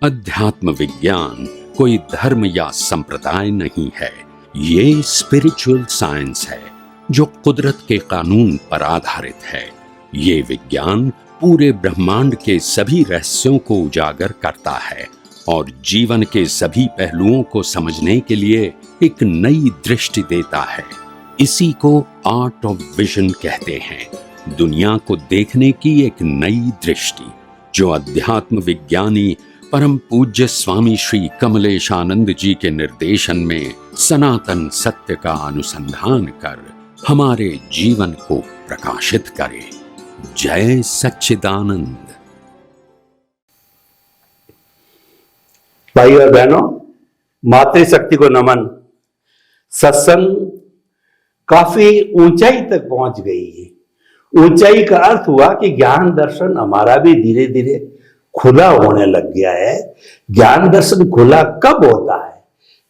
अध्यात्म विज्ञान कोई धर्म या संप्रदाय नहीं है, ये स्पिरिचुअल साइंस है जो कुदरत के कानून पर आधारित है। ये विज्ञान पूरे ब्रह्मांड के सभी रहस्यों को उजागर करता है और जीवन के सभी पहलुओं को समझने के लिए एक नई दृष्टि देता है। इसी को आर्ट ऑफ विजन कहते हैं, दुनिया को देखने की एक नई दृष्टि, जो अध्यात्म विज्ञानी परम पूज्य स्वामी श्री कमलेशानंद जी के निर्देशन में सनातन सत्य का अनुसंधान कर हमारे जीवन को प्रकाशित करे। जय सच्चिदानंद। भाई और बहनों, मातृशक्ति को नमन। सत्संग काफी ऊंचाई तक पहुंच गई है। ऊंचाई का अर्थ हुआ कि ज्ञान दर्शन हमारा भी धीरे धीरे खुला होने लग गया है। ज्ञान दर्शन खुला कब होता है?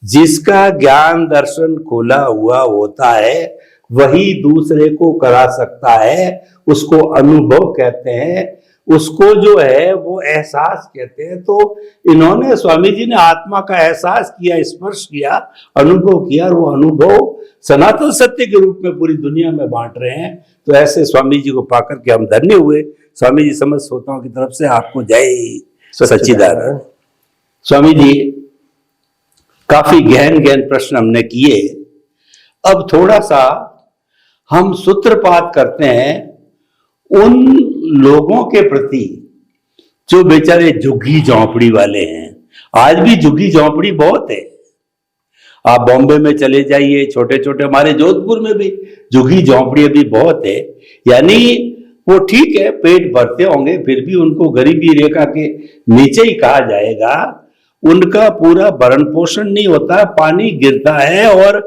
जिसका ज्ञान दर्शन खुला हुआ होता है वही दूसरे को करा सकता है। उसको अनुभव कहते हैं, उसको जो है वो एहसास कहते हैं। तो इन्होंने, स्वामी जी ने आत्मा का एहसास किया, स्पर्श किया, अनुभव किया, और वो अनुभव सनातन सत्य के रूप में पूरी दुनिया में बांट रहे हैं। तो ऐसे स्वामी जी को पाकर के हम धन्य हुए। स्वामी जी समस्त श्रोताओं की तरफ से आपको जय सच्चिदानंद। स्वामी जी, काफी गहन प्रश्न हमने किए। अब थोड़ा सा हम सूत्रपात करते हैं उन लोगों के प्रति जो बेचारे झुग्गी झोंपड़ी वाले हैं। आज भी झुग्गी झोंपड़ी बहुत है। आप बॉम्बे में चले जाइए, छोटे छोटे, हमारे जोधपुर में भी झुग्गी झोंपड़ी अभी बहुत है। यानी वो ठीक है, पेट भरते होंगे, फिर भी उनको गरीबी रेखा के नीचे ही कहा जाएगा। उनका पूरा भरण पोषण नहीं होता, पानी गिरता है, और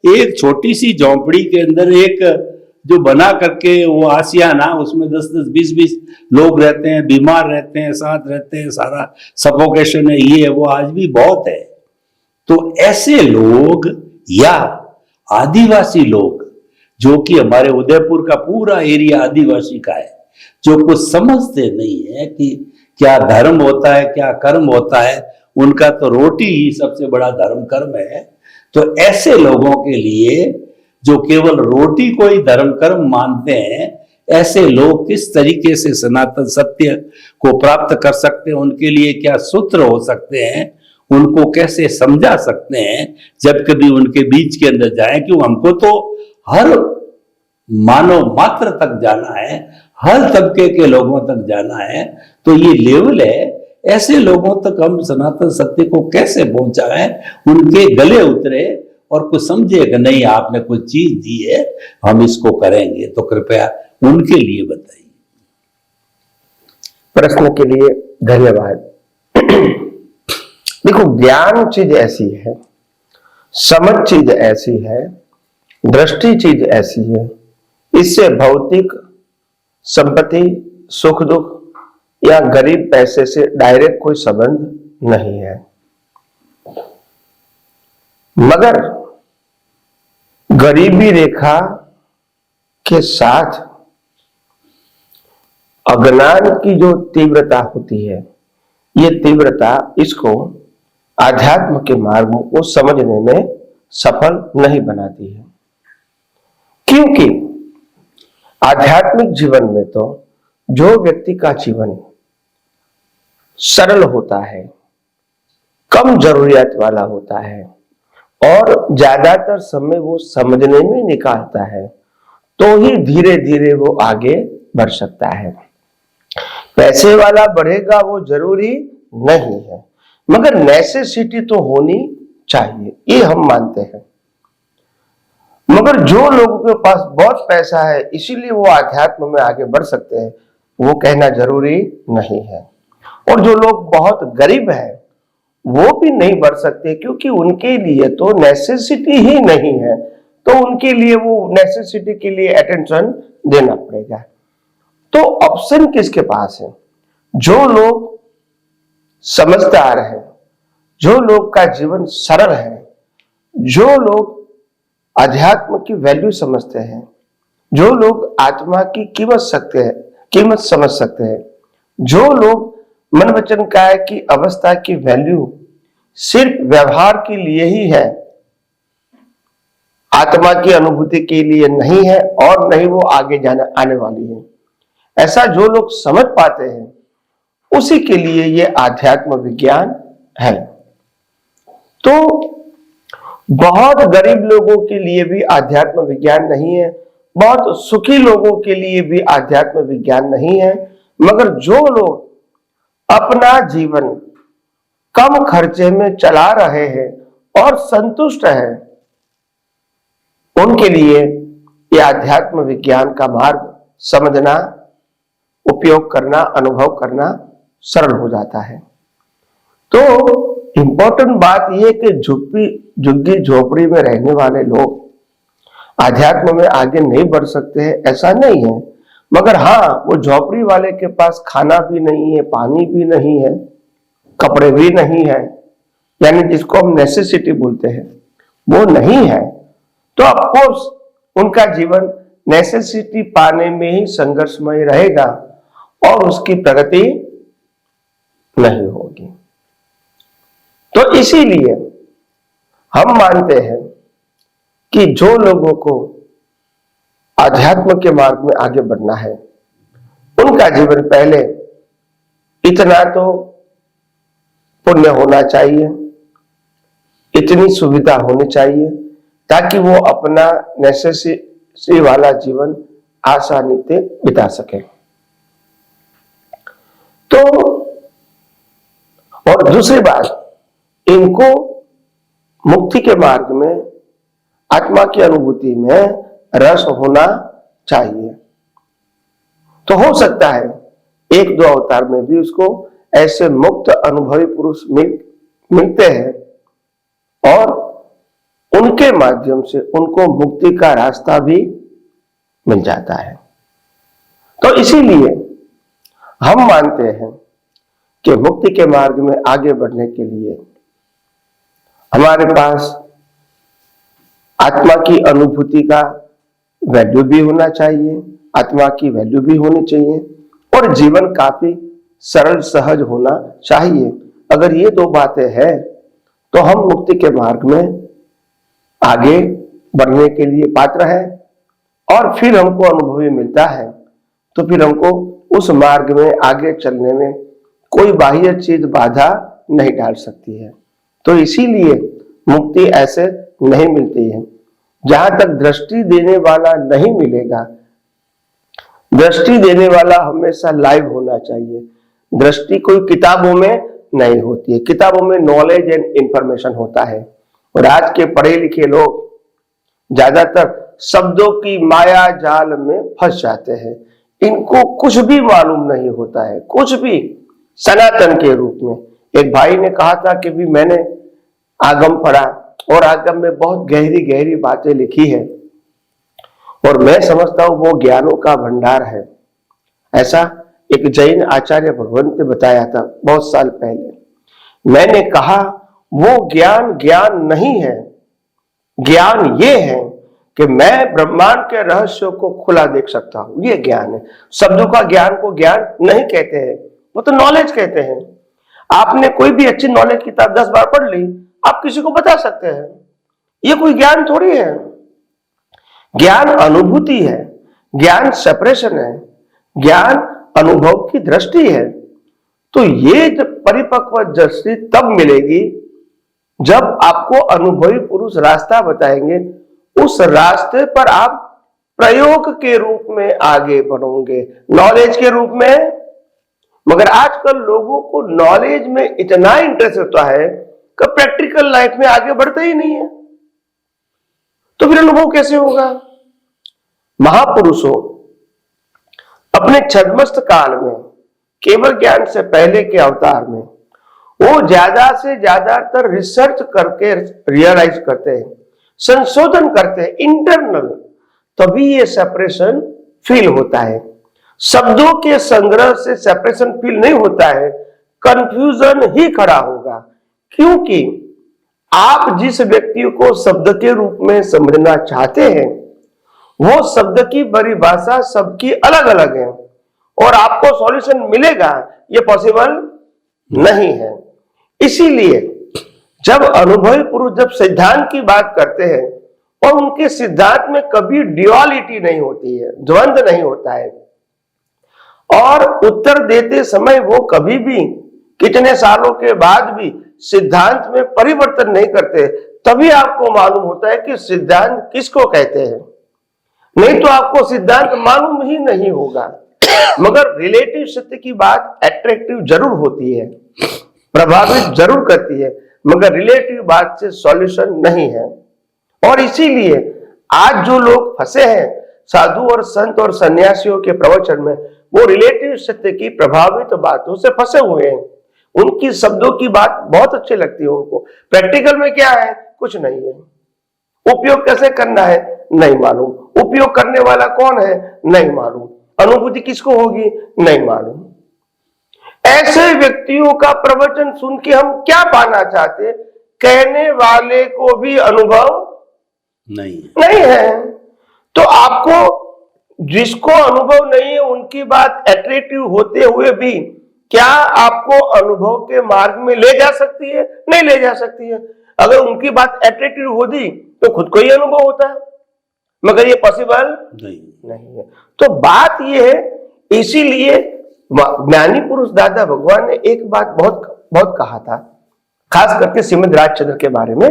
एक छोटी सी झोंपड़ी के अंदर एक जो बना करके वो आसियाना, उसमें 10-10, 20-20 लोग रहते हैं, बीमार रहते हैं, साथ रहते हैं, सारा सफोकेशन है, ये है वो, आज भी बहुत है। तो ऐसे लोग या आदिवासी लोग, जो कि हमारे उदयपुर का पूरा एरिया आदिवासी का है, जो कुछ समझते नहीं है कि क्या धर्म होता है, क्या कर्म होता है। उनका तो रोटी ही सबसे बड़ा धर्म कर्म है। तो ऐसे लोगों के लिए जो केवल रोटी को ही धर्म कर्म मानते हैं, ऐसे लोग किस तरीके से सनातन सत्य को प्राप्त कर सकते हैं, उनके लिए क्या सूत्र हो सकते हैं, उनको कैसे समझा सकते हैं जब कभी उनके बीच के अंदर जाए। क्यों, हमको तो हर मानव मात्र तक जाना है, हर तबके के लोगों तक जाना है। तो ये लेवल है, ऐसे लोगों तक हम सनातन सत्य को कैसे पहुंचाएं, उनके गले उतरे और कुछ समझे कि नहीं आपने कुछ चीज दी है, हम इसको करेंगे। तो कृपया उनके लिए बताइए। प्रश्न के लिए धन्यवाद। देखो, ज्ञान चीज ऐसी है, समझ चीज ऐसी है, दृष्टि चीज ऐसी है, इससे भौतिक संपत्ति, सुख दुख या गरीब पैसे से डायरेक्ट कोई संबंध नहीं है। मगर गरीबी रेखा के साथ अज्ञान की जो तीव्रता होती है, ये तीव्रता इसको आध्यात्म के मार्गों को समझने में सफल नहीं बनाती है। क्योंकि आध्यात्मिक जीवन में तो जो व्यक्ति का जीवन सरल होता है, कम जरूरियात वाला होता है और ज्यादातर समय वो समझने में निकालता है, तो ही धीरे धीरे वो आगे बढ़ सकता है। पैसे वाला बढ़ेगा वो जरूरी नहीं है, मगर नेसेसिटी तो होनी चाहिए, ये हम मानते हैं। मगर जो लोगों के पास बहुत पैसा है इसीलिए वो आध्यात्म में आगे बढ़ सकते हैं, वो कहना जरूरी नहीं है। और जो लोग बहुत गरीब हैं वो भी नहीं बढ़ सकते, क्योंकि उनके लिए तो नेसेसिटी ही नहीं है, तो उनके लिए वो नेसेसिटी के लिए अटेंशन देना पड़ेगा। तो ऑप्शन किसके पास है? जो लोग समझदार हैं, जो लोग का जीवन सरल है, जो लोग अध्यात्म की वैल्यू समझते हैं, जो लोग आत्मा की कीमत समझ सकते हैं, जो लोग मन वचन काया की अवस्था की वैल्यू सिर्फ व्यवहार के लिए ही है, आत्मा की अनुभूति के लिए नहीं है और नहीं वो आगे जाने आने वाली है। ऐसा जो लोग समझ पाते हैं उसी के लिए ये आध्यात्म विज्ञान है। तो बहुत गरीब लोगों के लिए भी आध्यात्म विज्ञान नहीं है, बहुत सुखी लोगों के लिए भी आध्यात्म विज्ञान नहीं है, मगर जो लोग अपना जीवन कम खर्चे में चला रहे हैं और संतुष्ट हैं, उनके लिए यह आध्यात्म विज्ञान का मार्ग समझना, उपयोग करना, अनुभव करना सरल हो जाता है। तो इंपॉर्टेंट बात यह कि झुग्गी झोपड़ी में रहने वाले लोग आध्यात्म में आगे नहीं बढ़ सकते हैं ऐसा नहीं है, मगर हाँ, वो झोपड़ी वाले के पास खाना भी नहीं है, पानी भी नहीं है, कपड़े भी नहीं है, यानी जिसको हम नेसेसिटी बोलते हैं वो नहीं है, तो ऑफकोर्स उनका जीवन नेसेसिटी पाने में ही संघर्षमय रहेगा और उसकी प्रगति नहीं होगी। तो इसीलिए हम मानते हैं कि जो लोगों को आध्यात्म के मार्ग में आगे बढ़ना है, उनका जीवन पहले इतना तो पुण्य होना चाहिए, इतनी सुविधा होनी चाहिए ताकि वो अपना नेसेसिटी वाला जीवन आसानी से बिता सके। तो और दूसरी बात, इनको मुक्ति के मार्ग में, आत्मा की अनुभूति में रस होना चाहिए। तो हो सकता है एक दो अवतार में भी उसको ऐसे मुक्त अनुभवी पुरुष मिलते हैं और उनके माध्यम से उनको मुक्ति का रास्ता भी मिल जाता है। तो इसीलिए हम मानते हैं कि मुक्ति के मार्ग में आगे बढ़ने के लिए हमारे पास आत्मा की अनुभूति का वैल्यू भी होना चाहिए, आत्मा की वैल्यू भी होनी चाहिए और जीवन काफी सरल सहज होना चाहिए। अगर ये दो बातें हैं तो हम मुक्ति के मार्ग में आगे बढ़ने के लिए पात्र है और फिर हमको अनुभव मिलता है, तो फिर हमको उस मार्ग में आगे चलने में कोई बाह्य चीज बाधा नहीं डाल सकती है। तो इसीलिए मुक्ति ऐसे नहीं मिलती है। जहां तक दृष्टि देने वाला नहीं मिलेगा, दृष्टि देने वाला हमेशा लाइव होना चाहिए। दृष्टि कोई किताबों में नहीं होती है, किताबों में नॉलेज एंड इंफॉर्मेशन होता है और आज के पढ़े लिखे लोग ज्यादातर शब्दों की माया जाल में फंस जाते हैं। इनको कुछ भी मालूम नहीं होता है, कुछ भी सनातन के रूप में। एक भाई ने कहा था कि भी मैंने आगम पढ़ा और आगम में बहुत गहरी गहरी बातें लिखी है और मैं समझता हूं वो ज्ञानों का भंडार है। ऐसा एक जैन आचार्य भगवंत ने बताया था बहुत साल पहले। मैंने कहा वो ज्ञान ज्ञान नहीं है, ज्ञान ये है कि मैं ब्रह्मांड के रहस्यों को खुला देख सकता हूं, ये ज्ञान है। शब्दों का ज्ञान को ज्ञान नहीं कहते हैं, वो तो नॉलेज कहते हैं। आपने कोई भी अच्छी नॉलेज किताब 10 बार पढ़ ली, आप किसी को बता सकते हैं, ये कोई ज्ञान थोड़ी है। ज्ञान अनुभूति है, ज्ञान सेपरेशन है, ज्ञान अनुभव की दृष्टि है। तो ये परिपक्व दृष्टि तब मिलेगी जब आपको अनुभवी पुरुष रास्ता बताएंगे, उस रास्ते पर आप प्रयोग के रूप में आगे बढ़ोगे, नॉलेज के रूप में। मगर आजकल लोगों को नॉलेज में इतना इंटरेस्ट होता है कि प्रैक्टिकल लाइफ में आगे बढ़ते ही नहीं है, तो फिर अनुभव कैसे होगा? महापुरुषों अपने छद्मस्त काल में, केवल ज्ञान से पहले के अवतार में, वो ज्यादा से ज्यादातर रिसर्च करके रियलाइज करते हैं, संशोधन करते हैं इंटरनल, तभी ये सेपरेशन फील होता है। शब्दों के संग्रह से सेपरेशन फील नहीं होता है, कंफ्यूजन ही खड़ा होगा। क्योंकि आप जिस व्यक्ति को शब्द के रूप में समझना चाहते हैं, वो शब्द की परिभाषा सबकी अलग अलग है और आपको सॉल्यूशन मिलेगा ये पॉसिबल नहीं है। इसीलिए जब अनुभवी पुरुष जब सिद्धांत की बात करते हैं और उनके सिद्धांत में कभी ड्युअलिटी नहीं होती है, द्वंद्व नहीं होता है, और उत्तर देते समय वो कभी भी कितने सालों के बाद भी सिद्धांत में परिवर्तन नहीं करते, तभी आपको मालूम होता है कि सिद्धांत किसको कहते हैं। नहीं तो आपको सिद्धांत मालूम ही नहीं होगा। मगर रिलेटिव सत्य की बात अट्रैक्टिव जरूर होती है, प्रभावित जरूर करती है, मगर रिलेटिव बात से सॉल्यूशन नहीं है। और इसीलिए आज जो लोग फंसे हैं साधु और संत और सन्यासियों के प्रवचन में, वो रिलेटिव सत्य की प्रभावित बातों से फंसे हुए हैं। उनकी शब्दों की बात बहुत अच्छी लगती है उनको, प्रैक्टिकल में क्या है, कुछ नहीं है। उपयोग कैसे करना है नहीं मालूम, उपयोग करने वाला कौन है नहीं मालूम, अनुभूति किसको होगी नहीं मालूम। ऐसे व्यक्तियों का प्रवचन सुन के हम क्या पाना चाहते, कहने वाले को भी अनुभव नहीं है। तो आपको जिसको अनुभव नहीं है उनकी बात अट्रैक्टिव होते हुए भी क्या आपको अनुभव के मार्ग में ले जा सकती है, नहीं ले जा सकती है। अगर उनकी बात अट्रैक्टिव होती तो खुद को ही अनुभव होता है, मगर ये पॉसिबल नहीं है। तो बात ये है, इसीलिए ज्ञानी पुरुष दादा भगवान ने एक बात बहुत बहुत कहा था, खास करके श्रीमद राजचंद्र के बारे में।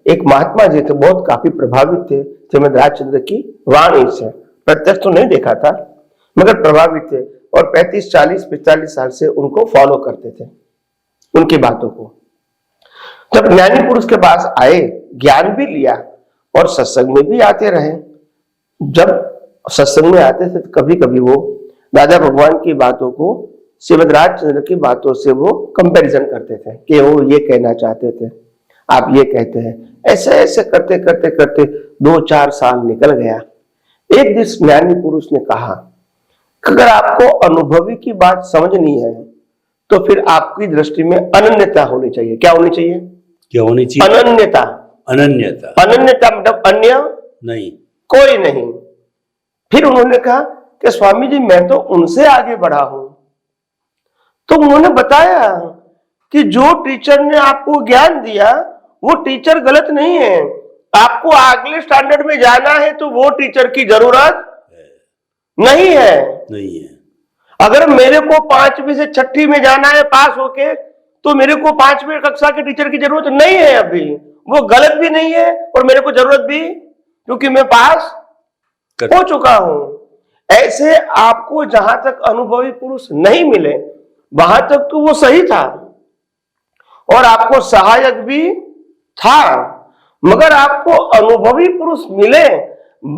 एक महात्मा जी थे, बहुत काफी प्रभावित थे श्रीमद राजचंद्र की वाणी से, प्रत्यक्ष तो नहीं देखा था मगर प्रभावित थे, और 35, 40, 45 साल से उनको फॉलो करते थे, उनकी बातों को। जब ज्ञानी पुरुष के पास आए, ज्ञान भी लिया और सत्संग में भी आते रहे। जब सत्संग में आते थे तो कभी कभी वो दादा भगवान की बातों को श्रीमद राजचंद्र की बातों से वो कंपैरिजन करते थे कि वो ये कहना चाहते थे, आप ये कहते हैं। ऐसे ऐसे करते करते करते 2-4 साल निकल गया। एक दिन ज्ञानी पुरुष ने कहा, अगर आपको अनुभवी की बात समझनी है तो फिर आपकी दृष्टि में अनन्यता होनी चाहिए। क्या होनी चाहिए? क्या होनी चाहिए? अनन्यता। अनन्यता, अनन्यता मतलब अन्य नहीं, कोई नहीं। फिर उन्होंने कहा कि स्वामी जी मैं तो उनसे आगे बढ़ा हूं। तो उन्होंने बताया कि जो टीचर ने आपको ज्ञान दिया वो टीचर गलत नहीं है, आपको अगले स्टैंडर्ड में जाना है तो वो टीचर की जरूरत नहीं है। अगर मेरे को 5वीं से 6ठी में जाना है पास होके, तो मेरे को 5वीं कक्षा के टीचर की जरूरत नहीं है अभी, वो गलत भी नहीं है और मेरे को जरूरत भी, क्योंकि मैं पास हो चुका हूं। ऐसे आपको जहां तक अनुभवी पुरुष नहीं मिले वहां तक तो वो सही था और आपको सहायक भी था, मगर आपको अनुभवी पुरुष मिले,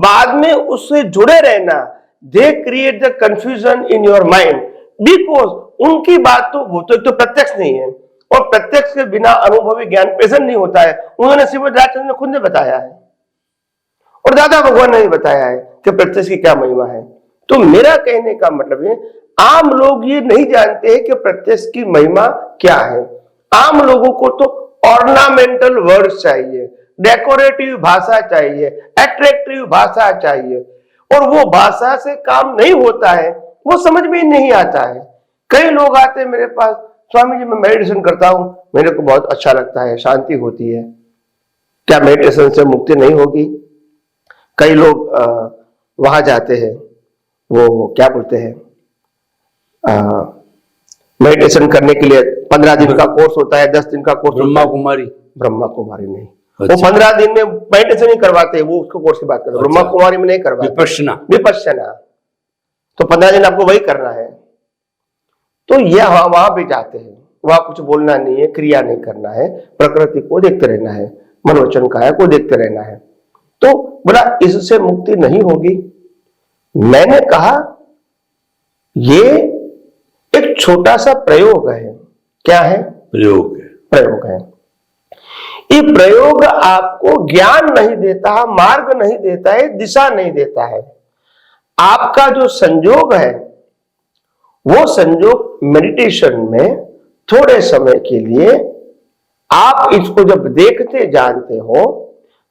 बाद में उससे जुड़े रहना, they create the confusion in your mind, because उनकी बात तो वो तो प्रत्यक्ष नहीं है, और प्रत्यक्ष के बिना अनुभवी ज्ञान प्रेजेंट नहीं होता है। उन्होंने श्रीमद राजचंद्र ने खुद ने बताया है और दादा भगवान ने भी बताया है कि प्रत्यक्ष की क्या महिमा है। तो मेरा कहने का मतलब है, आम लोग ये नहीं जानते हैं कि प्रत्यक्ष की महिमा क्या है। आम लोगों को तो ऑर्नामेंटल वर्ड्स चाहिए, डेकोरेटिव भाषा चाहिए, अट्रैक्टिव भाषा चाहिए, और वो भाषा से काम नहीं होता है, वो समझ में नहीं आता है। कई लोग आते हैं मेरे पास, स्वामी जी मैं मेडिटेशन करता हूं, मेरे को बहुत अच्छा लगता है, शांति होती है। क्या मेडिटेशन से मुक्ति नहीं होगी? कई लोग वहां जाते हैं, वो क्या बोलते हैं, मेडिटेशन करने के लिए 15 दिन का कोर्स होता है, 10 दिन का कोर्स। ब्रह्मा कुमारी नहीं, अच्छा। वो 15 दिन में मेडिटेशन नहीं करवाते, वो उसको कोर्स की बात करते। अच्छा। ब्रह्मा कुमारी में नहीं करवाते, विपश्यना। तो 15 दिन आपको वही करना है। तो ये वहां भी जाते हैं, वहां कुछ बोलना नहीं है, क्रिया नहीं करना है, प्रकृति को देखते रहना है, मनोवचन काया को देखते रहना है। तो बोला इससे मुक्ति नहीं होगी। मैंने कहा ये एक छोटा सा प्रयोग है। क्या है? प्रयोग है। ये प्रयोग आपको ज्ञान नहीं देता, मार्ग नहीं देता है, दिशा नहीं देता है। आपका जो संयोग है वो संयोग मेडिटेशन में थोड़े समय के लिए आप इसको जब देखते जानते हो,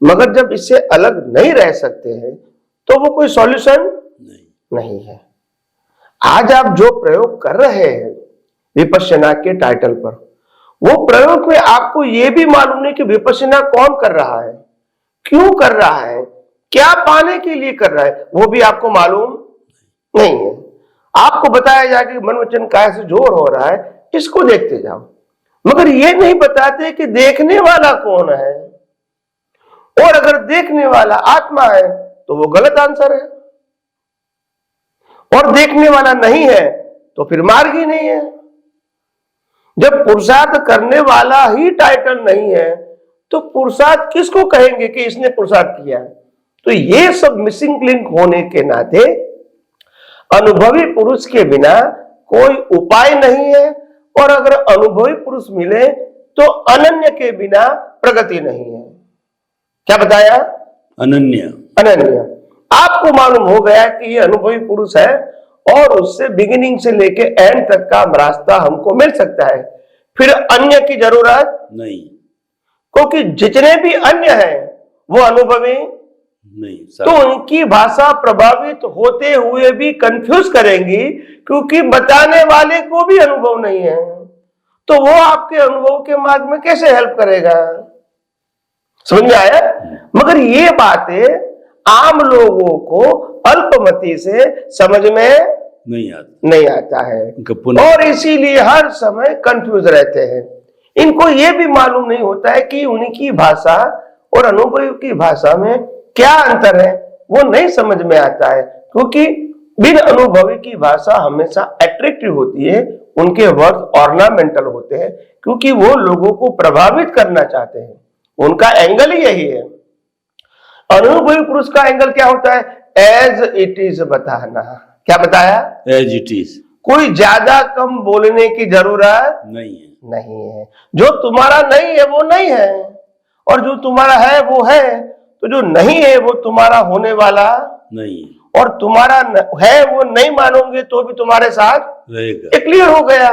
मगर जब इससे अलग नहीं रह सकते हैं तो वो कोई सॉल्यूशन नहीं है। आज आप जो प्रयोग कर रहे हैं विपश्यना के टाइटल पर। वो प्रयोग में आपको यह भी मालूम नहीं कि विपश्यना कौन कर रहा है, क्यों कर रहा है, क्या पाने के लिए कर रहा है, वो भी आपको मालूम नहीं है। आपको बताया जाए कि मन वचन काया से जोर हो रहा है, इसको देखते जाओ, मगर ये नहीं बताते कि देखने वाला कौन है, और अगर देखने वाला आत्मा है तो वो गलत आंसर है, और देखने वाला नहीं है तो फिर मार्ग ही नहीं है। जब पुरुषार्थ करने वाला ही टाइटल नहीं है तो पुरुषार्थ किसको कहेंगे कि इसने पुरुषार्थ किया है? तो ये सब मिसिंग लिंक होने के नाते अनुभवी पुरुष के बिना कोई उपाय नहीं है, और अगर अनुभवी पुरुष मिले तो अनन्य के बिना प्रगति नहीं है। क्या बताया? अनन्य। अनन्य। आपको मालूम हो गया कि ये अनुभवी पुरुष है और उससे बिगिनिंग से लेके एंड तक का रास्ता हमको मिल सकता है, फिर अन्य की जरूरत नहीं, क्योंकि जितने भी अन्य हैं वो अनुभवी नहीं। तो उनकी भाषा प्रभावित होते हुए भी कंफ्यूज करेंगी, क्योंकि बताने वाले को भी अनुभव नहीं है, तो वो आपके अनुभव के मार्ग में कैसे हेल्प करेगा? समझ में आया? मगर ये बातें आम लोगों को अल्पमति से समझ में नहीं आता है, और इसीलिए हर समय कंफ्यूज रहते हैं। इनको ये भी मालूम नहीं होता है कि उनकी भाषा और अनुभवी की भाषा में क्या अंतर है, वो नहीं समझ में आता है, क्योंकि बिन अनुभवी की भाषा हमेशा अट्रैक्टिव होती है, उनके वर्ड ऑर्नामेंटल होते हैं, क्योंकि वो लोगों को प्रभावित करना चाहते हैं, उनका एंगल ही यही है। अनुभवी पुरुष का एंगल क्या होता है? एज इट इज बताना। क्या बताया? As it is. कोई ज्यादा कम बोलने की जरूरत नहीं है। जो तुम्हारा नहीं है वो नहीं है, और जो तुम्हारा है वो है, तो जो नहीं है वो तुम्हारा होने वाला नहीं, और तुम्हारा है वो नहीं मानोगे तो भी तुम्हारे साथ रहेगा। क्लियर हो गया?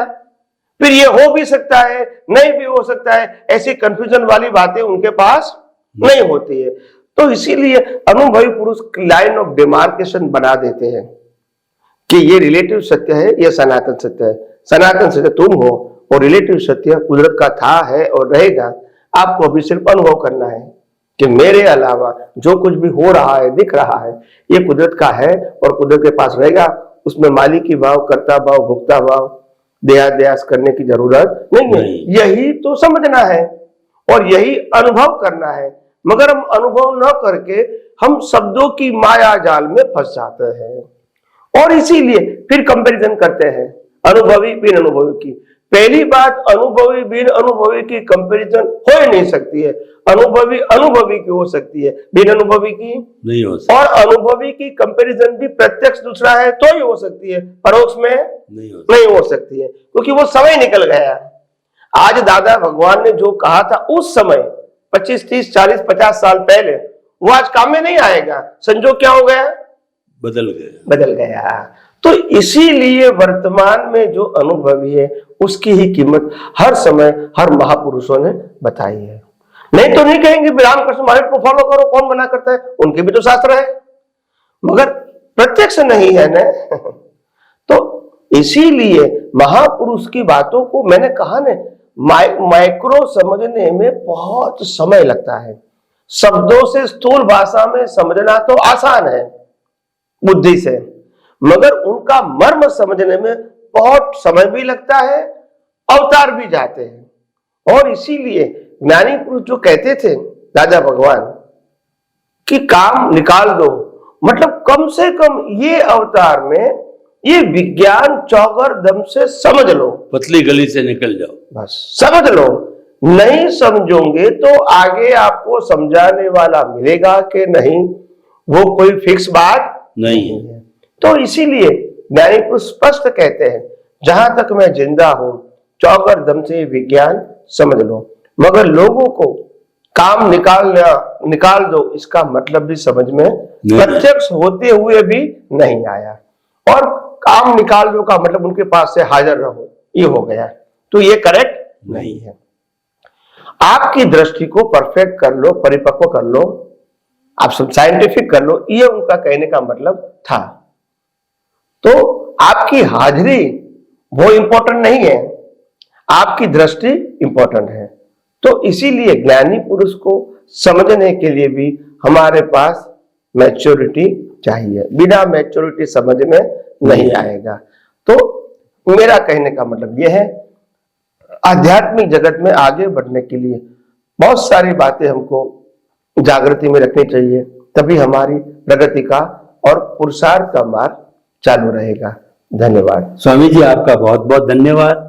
फिर ये हो भी सकता है, नहीं भी हो सकता है, ऐसी कंफ्यूजन वाली बातें उनके पास नहीं होती है। तो इसीलिए अनुभवी पुरुष लाइन ऑफ डिमार्केशन बना देते हैं कि ये रिलेटिव सत्य है, ये सनातन सत्य है। सनातन सत्य तुम हो, और रिलेटिव सत्य कुदरत का था, है और रहेगा। आपको अभी सिर्फ अनुभव करना है कि मेरे अलावा जो कुछ भी हो रहा है, दिख रहा है, ये कुदरत का है और कुदरत के पास रहेगा। उसमें मालिकी भाव, कर्ता भाव, भुक्ता भाव, देहाद्यास करने की जरूरत नहीं है। यही तो समझना है और यही अनुभव करना है, मगर हम अनुभव न करके हम शब्दों की माया जाल में फंस जाते हैं, और इसीलिए फिर कंपैरिजन करते हैं अनुभवी बिन अनुभवी की। पहली बात, अनुभवी बिन अनुभवी की कंपैरिजन हो ही नहीं सकती है। अनुभवी अनुभवी की हो सकती है, बिन अनुभवी की नहीं हो सकती। और अनुभवी की कंपैरिजन भी प्रत्यक्ष दूसरा है तो ही हो सकती है, परोक्ष में नहीं हो सकती है, क्योंकि वो समय निकल गया। आज दादा भगवान ने जो कहा था उस समय 25, 30, 40, 50 साल पहले, वो आज काम में नहीं आएगा। संजोग क्या हो गया? बदल गया। तो इसीलिए वर्तमान में जो अनुभवी है उसकी ही कीमत हर समय हर महापुरुषों ने बताई है। नहीं तो नहीं कहेंगे रामकृष्ण महावीर को फॉलो करो, कौन मना करता है? उनके भी तो शास्त्र है, मगर प्रत्यक्ष नहीं है ना। तो इसीलिए महापुरुष की बातों को मैंने कहा ना, माइक्रो समझने में बहुत समय लगता है। शब्दों से स्थूल भाषा में समझना तो आसान है बुद्धि से, मगर उनका मर्म समझने में बहुत समय भी लगता है, अवतार भी जाते हैं। और इसीलिए ज्ञानी पुरुष जो कहते थे दादा भगवान कि काम निकाल दो, मतलब कम से कम ये अवतार में ये विज्ञान चौगर दम से समझ लो, पतली गली से निकल जाओ, बस समझ लो। नहीं समझोगे तो आगे आपको समझाने वाला मिलेगा कि नहीं, वो कोई फिक्स बात नहीं है। तो इसीलिए ज्ञानी पुरुष स्पष्ट कहते हैं, जहां तक मैं जिंदा हूं चौगर दम से विज्ञान समझ लो, मगर लोगों को काम निकाल दो इसका मतलब भी समझ में प्रत्यक्ष होते हुए भी नहीं आया। और काम निकाल दो का मतलब उनके पास से हाजिर रहो, ये हो गया। तो ये करेक्ट नहीं है। आपकी दृष्टि को परफेक्ट कर लो, परिपक्व कर लो, आप सब साइंटिफिक कर लो, ये उनका कहने का मतलब था। तो आपकी हाजिरी वो इंपॉर्टेंट नहीं है, आपकी दृष्टि इंपॉर्टेंट है। तो इसीलिए ज्ञानी पुरुष को समझने के लिए भी हमारे पास मैच्योरिटी चाहिए, बिना मैच्योरिटी समझ में नहीं आएगा। तो मेरा कहने का मतलब यह है, आध्यात्मिक जगत में आगे बढ़ने के लिए बहुत सारी बातें हमको जागृति में रखनी चाहिए, तभी हमारी प्रगति का और पुरुषार्थ का मार्ग चालू रहेगा। धन्यवाद। स्वामी जी, आपका बहुत बहुत धन्यवाद।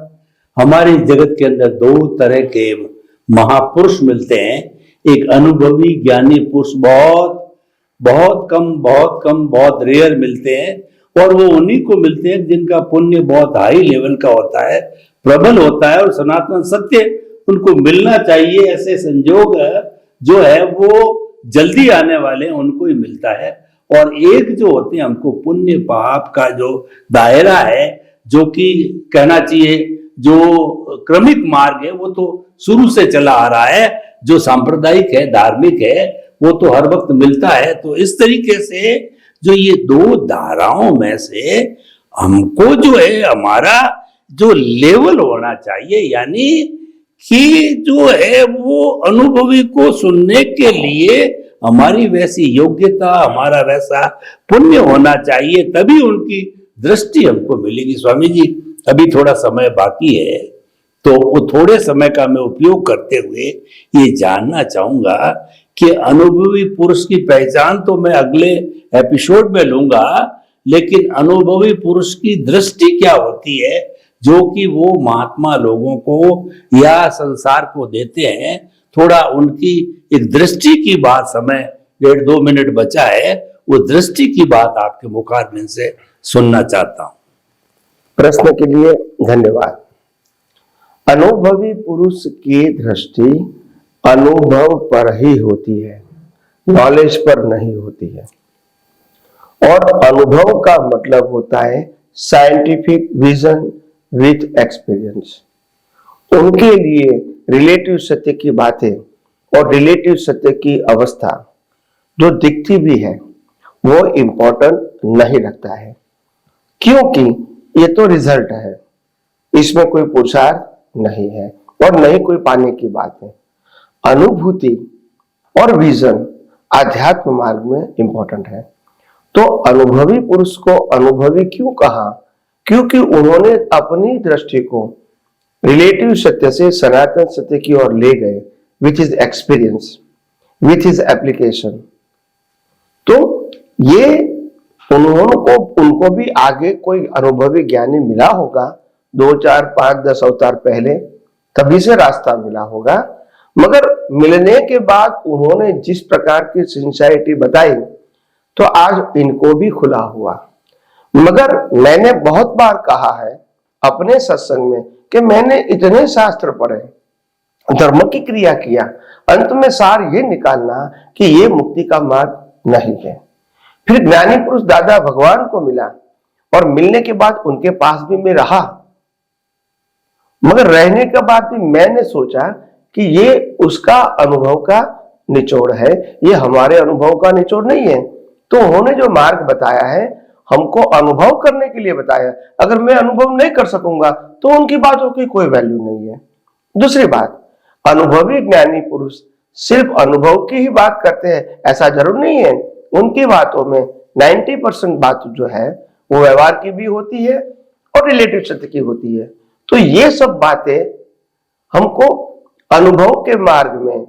हमारे जगत के अंदर दो तरह के महापुरुष मिलते हैं। एक अनुभवी ज्ञानी पुरुष बहुत बहुत कम बहुत रेयर मिलते हैं, और वो उन्हीं को मिलते हैं जिनका पुण्य बहुत हाई लेवल का होता है, प्रबल होता है, और सनातन सत्य उनको मिलना चाहिए। ऐसे संयोग जो है वो जल्दी आने वाले हैं, उनको ही मिलता है। और एक जो होते हैं, हमको पुण्य पाप का जो दायरा है, जो कि कहना चाहिए जो क्रमिक मार्ग है, वो तो शुरू से चला आ रहा है, जो सांप्रदायिक है, धार्मिक है, वो तो हर वक्त मिलता है। तो इस तरीके से जो ये दो धाराओं में से हमको जो है हमारा जो लेवल होना चाहिए, यानी कि जो है वो अनुभवी को सुनने के लिए हमारी वैसी योग्यता, हमारा वैसा पुण्य होना चाहिए, तभी उनकी दृष्टि हमको मिलेगी। स्वामी जी, अभी थोड़ा समय बाकी है, तो वो थोड़े समय का मैं उपयोग करते हुए ये जानना चाहूंगा कि अनुभवी पुरुष की पहचान तो मैं अगले एपिसोड में लूंगा, लेकिन अनुभवी पुरुष की दृष्टि क्या होती है जो कि वो महात्मा लोगों को या संसार को देते हैं। थोड़ा उनकी एक दृष्टि की बात, समय 1.5-2 मिनट बचा है, वो दृष्टि की बात आपके मुखारबिन से सुनना चाहता हूं। प्रश्न के लिए धन्यवाद। अनुभवी पुरुष की दृष्टि अनुभव पर ही होती है, नॉलेज पर नहीं होती है। और अनुभव का मतलब होता है साइंटिफिक विजन विथ एक्सपीरियंस। उनके लिए रिलेटिव सत्य की बातें और रिलेटिव सत्य की अवस्था जो दिखती भी है वो इंपॉर्टेंट नहीं रखता है, क्योंकि ये तो रिजल्ट है, इसमें कोई पुरुषार्थ नहीं है और नहीं कोई पाने की बात है। अनुभूति और विजन आध्यात्म मार्ग में इंपॉर्टेंट है। तो अनुभवी पुरुष को अनुभवी क्यों कहा? क्योंकि उन्होंने अपनी दृष्टि को रिलेटिव सत्य से सनातन सत्य की ओर ले गए, which is experience, which is application. तो ये उनको भी आगे कोई अनुभवी ज्ञानी मिला होगा 2, 4, 5, 10 अवतार पहले, तभी से रास्ता मिला होगा। मगर मिलने के बाद उन्होंने जिस प्रकार की सिंसियरिटी बताई, तो आज इनको भी खुला हुआ। मगर मैंने बहुत बार कहा है अपने सत्संग में कि मैंने इतने शास्त्र पढ़े, धर्म की क्रिया किया, अंत में सार ये निकालना कि ये मुक्ति का मार्ग नहीं है। फिर ज्ञानी पुरुष दादा भगवान को मिला, और मिलने के बाद उनके पास भी मैं रहा, मगर रहने के बाद भी मैंने सोचा कि ये उसका अनुभव का निचोड़ है, ये हमारे अनुभव का निचोड़ नहीं है। तो उन्होंने जो मार्ग बताया है, हमको अनुभव करने के लिए बताया। अगर मैं अनुभव नहीं कर सकूंगा तो उनकी बातों की कोई वैल्यू नहीं है। दूसरी बात, अनुभवी ज्ञानी पुरुष सिर्फ अनुभव की ही बात करते हैं ऐसा जरूर नहीं है। उनकी बातों में 90% बात जो है वो व्यवहार की भी होती है और रिलेटिव सत्य की होती है। तो ये सब बातें हमको अनुभव के मार्ग में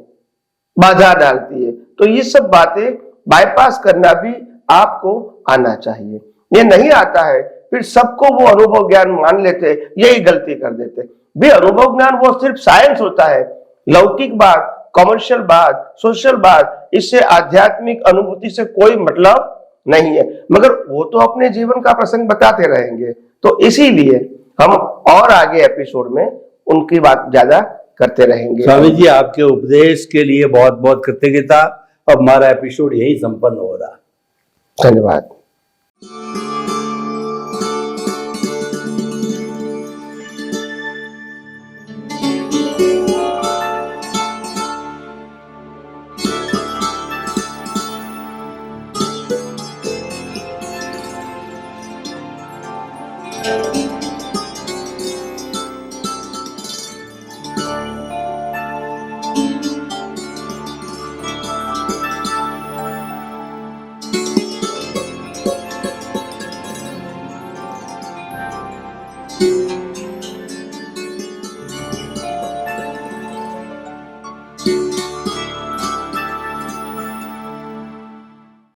बाधा डालती है। तो ये सब बातें बाईपास करना भी आपको आना चाहिए। ये नहीं आता है, फिर सबको वो अनुभव ज्ञान मान लेते, यही गलती कर देते। भी अनुभव ज्ञान वो सिर्फ साइंस होता है, लौकिक बात, कमर्शियल बात, सोशल बात, इससे आध्यात्मिक अनुभूति से कोई मतलब नहीं है। मगर वो तो अपने जीवन का प्रसंग बताते रहेंगे। तो इसीलिए हम और आगे एपिसोड में उनकी बात ज्यादा करते रहेंगे। स्वामी जी, आपके उपदेश के लिए बहुत बहुत कृतज्ञता। अब हमारा एपिसोड यही संपन्न हो रहा। धन्यवाद।